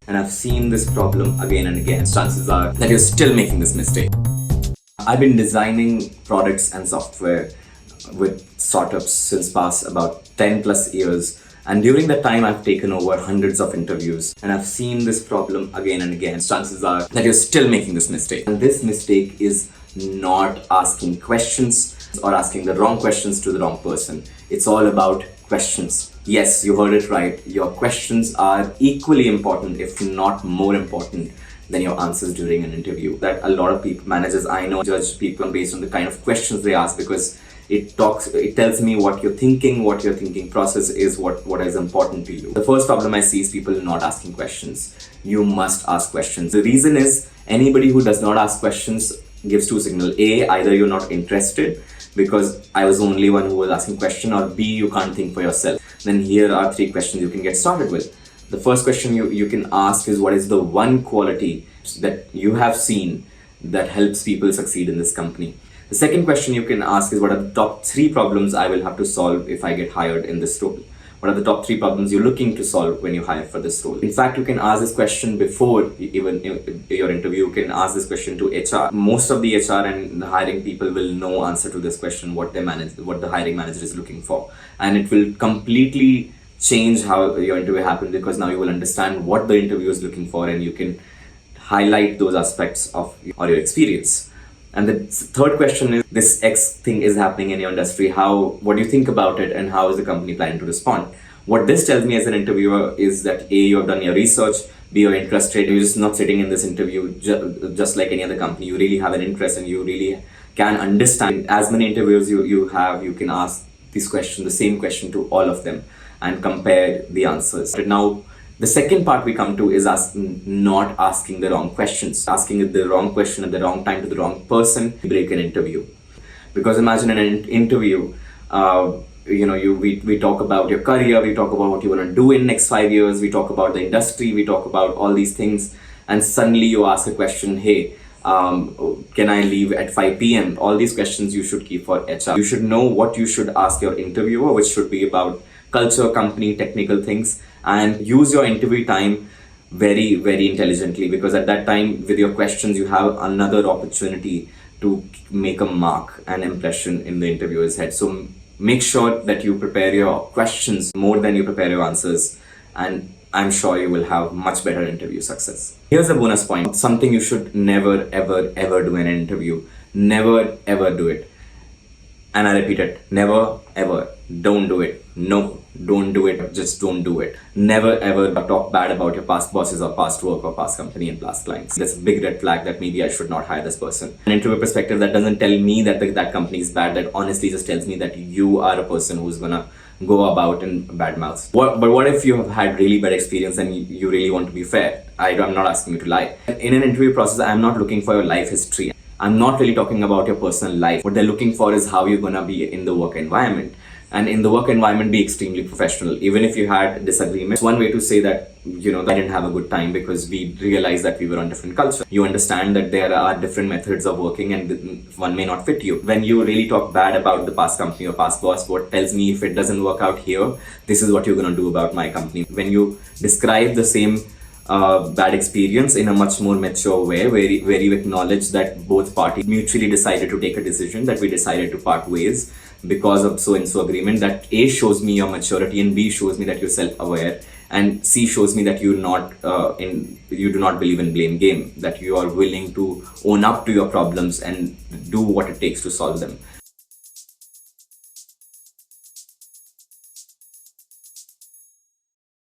And I've seen this problem again and again. Chances are that you're still making this mistake. I've been designing products and software with startups since past about 10 plus years. And during that time, I've taken over hundreds of interviews and I've seen this problem again and again. Chances are that you're still making this mistake. And this mistake is not asking questions or asking the wrong questions to the wrong person. It's all about questions. Yes, you heard it right. Your questions are equally important, if not more important, than your answers during an interview. That a lot of people, managers I know, judge people based on the kind of questions they ask because it tells me what you're thinking, what your thinking process is, what is important to you. The first problem I see is people not asking questions. You must ask questions. The reason is anybody who does not ask questions gives two signals. A, either you're not interested because I was the only one who was asking question, or B, you can't think for yourself. Then here are three questions you can get started with. The first question you can ask is, what is the one quality that you have seen that helps people succeed in this company? The second question you can ask is, what are the top three problems I will have to solve if I get hired in this role? What are the top three problems you're looking to solve when you hire for this role? In fact, you can ask this question before even your interview. You can ask this question to HR. Most of the HR and the hiring people will know answer to this question, what the hiring manager is looking for. And it will completely change how your interview happens, because now you will understand what the interview is looking for and you can highlight those aspects of your experience. And the third question is, this X thing is happening in your industry. What do you think about it, and how is the company planning to respond? What this tells me as an interviewer is that A, you have done your research, B, you're interested. You're just not sitting in this interview just like any other company. You really have an interest and you really can understand. As many interviews you have, you can ask this question, the same question to all of them and compare the answers. Now, the second part we come to is not asking the wrong questions. Asking the wrong question at the wrong time to the wrong person, break an interview. Because imagine in an interview, we talk about your career, we talk about what you want to do in next 5 years, we talk about the industry, we talk about all these things, and suddenly you ask a question, hey, can I leave at 5 p.m? All these questions you should keep for HR. You should know what you should ask your interviewer, which should be about culture, company, technical things, and use your interview time very, very intelligently, because at that time with your questions you have another opportunity to make a mark, an impression in the interviewer's head. So make sure that you prepare your questions more than you prepare your answers, and I'm sure you will have much better interview success. Here's a bonus point, something you should never, ever, ever do in an interview. Never, ever do it. And I repeat it, never, ever, don't do it. No, don't do it, just don't do it. Never, ever talk bad about your past bosses or past work or past company and past clients. That's a big red flag that maybe I should not hire this person. An interview perspective, that doesn't tell me that that company is bad. That honestly just tells me that you are a person who's gonna go about in bad mouths. But what if you have had really bad experience and you really want to be fair? I'm not asking you to lie. In an interview process, I'm not looking for your life history. I'm not really talking about your personal life. What they're looking for is how you're gonna be in the work environment. And in the work environment, be extremely professional. Even if you had disagreements, one way to say that, I didn't have a good time because we realized that we were on different culture. You understand that there are different methods of working and one may not fit you. When you really talk bad about the past company or past boss, what tells me if it doesn't work out here, this is what you're gonna do about my company. When you describe the same bad experience in a much more mature way, where you acknowledge that both parties mutually decided to take a decision, that we decided to part ways because of so and so agreement, that A shows me your maturity, and B shows me that you're self-aware, and C shows me that you do not believe in blame game, that you are willing to own up to your problems and do what it takes to solve them.